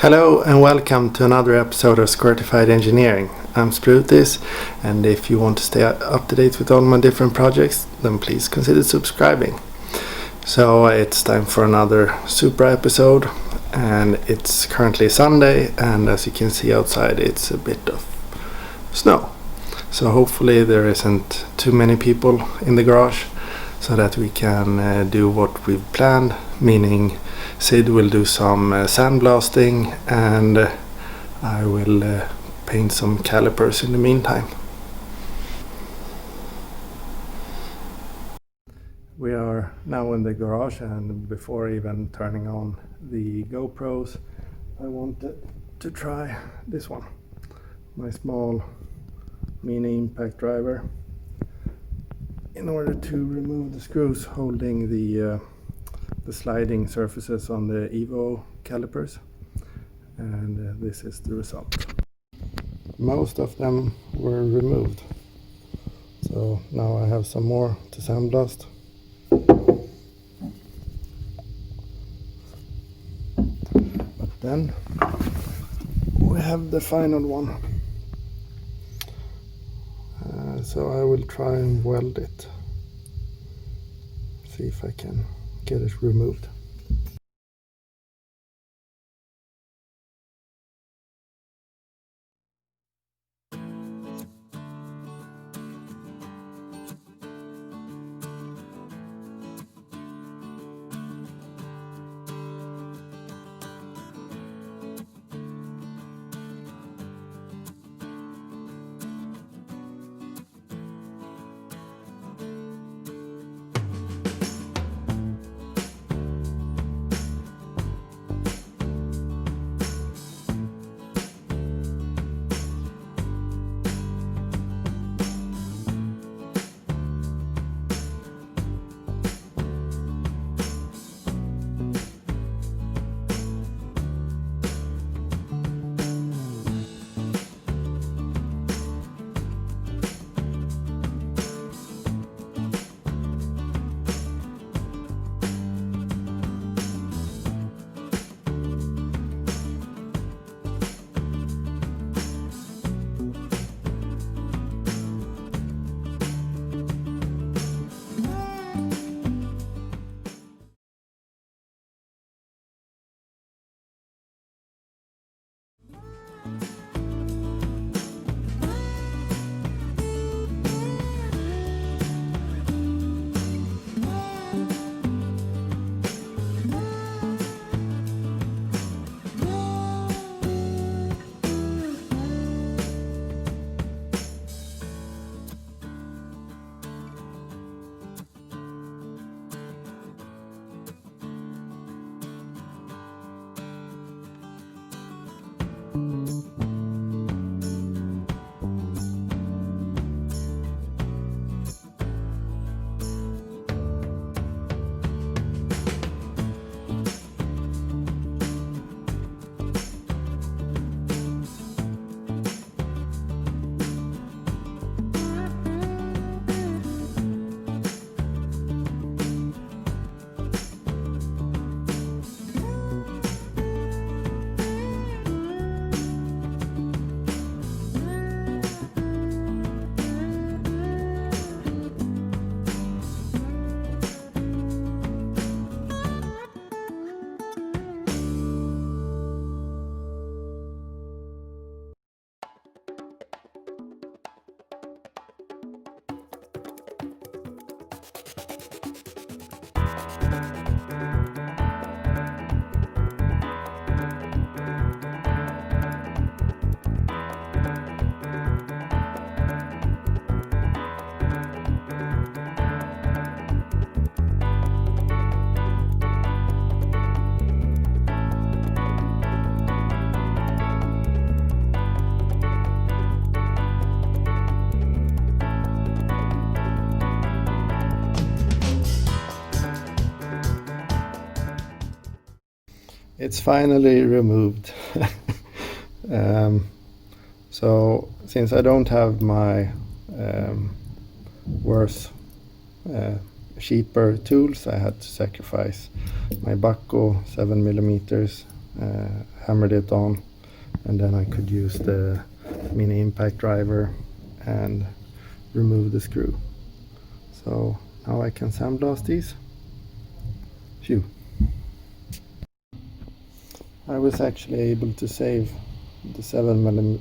Hello and welcome to another episode of Squirtified Engineering. I'm Sprutis, and if you want to stay up to date with all my different projects, then please consider subscribing. So it's time for another Supra episode, and it's currently Sunday, and as you can see outside it's a bit of snow. So hopefully there isn't too many people in the garage so that we can do what we've planned, meaning Sid will do some sandblasting and I will paint some calipers in the meantime. We are now in the garage, and before even turning on the GoPros, I wanted to try this one, my small mini impact driver, in order to remove the screws holding the sliding surfaces on the Evo calipers, and this is the result. Most of them were removed, so now I have some more to sandblast. But then we have the final one, so I will try and weld it, see if I can get it removed. It's finally removed. So since I don't have my worth cheaper tools, I had to sacrifice my Bucko 7mm hammered it on, and then I could use the mini impact driver and remove the screw. So now I can sandblast these. Phew. I was actually able to save the 7mm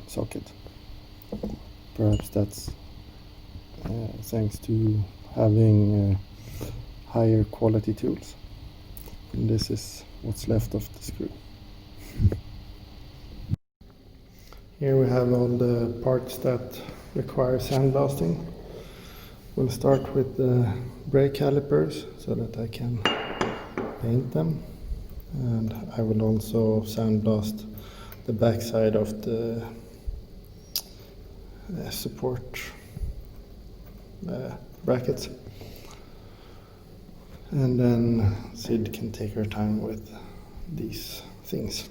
socket. Perhaps that's thanks to having higher quality tools. And this is what's left of the screw. Here we have all the parts that require sandblasting. We'll start with the brake calipers so that I can paint them, and I will also sandblast the backside of the support brackets, and then Sid can take her time with these things.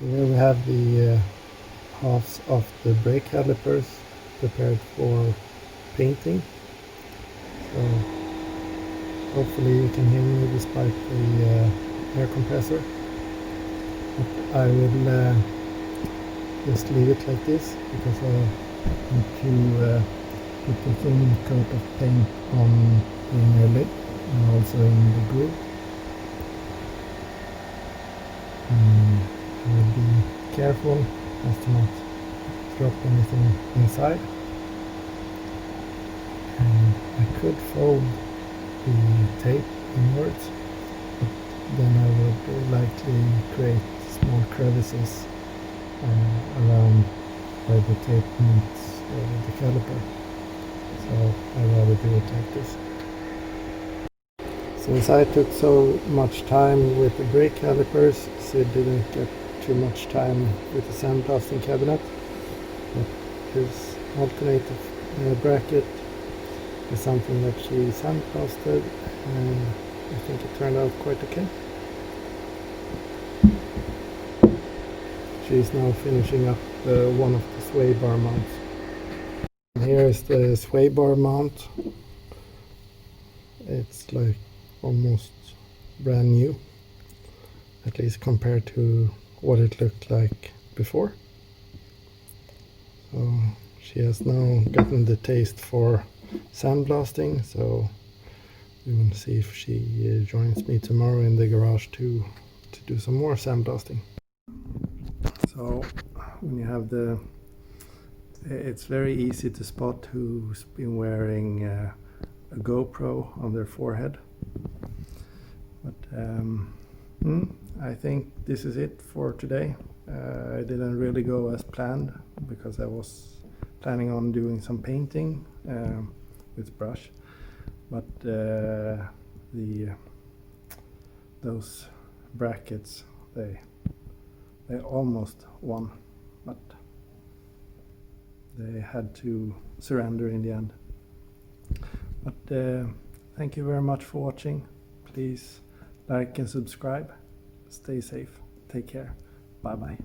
Here we have the halves of the brake calipers prepared for painting. So hopefully you can hear me despite the air compressor. But I will just leave it like this because I need to put the thin coat of paint on the inner lid and also in the groove. I will be careful as to not drop anything inside. And I could fold the tape inwards, but then I would likely create small crevices around where the tape meets the caliper. So I'd rather do it like this. Since I took so much time with the brake calipers, Sid didn't get too much time with the sandblasting cabinet. But his alternative bracket is something that she sandblasted, and I think it turned out quite okay. She's now finishing up one of the sway bar mounts. And here is the sway bar mount. It's like almost brand new, at least compared to what it looked like before. So she has now gotten the taste for sandblasting, so we will see if she joins me tomorrow in the garage to do some more sandblasting. So when you have it's very easy to spot who's been wearing a GoPro on their forehead. But I think this is it for today. I didn't really go as planned because I was planning on doing some painting with brush, but those brackets they almost won, but they had to surrender in the end. But thank you very much for watching. Please like and subscribe. Stay safe. Take care. Bye bye.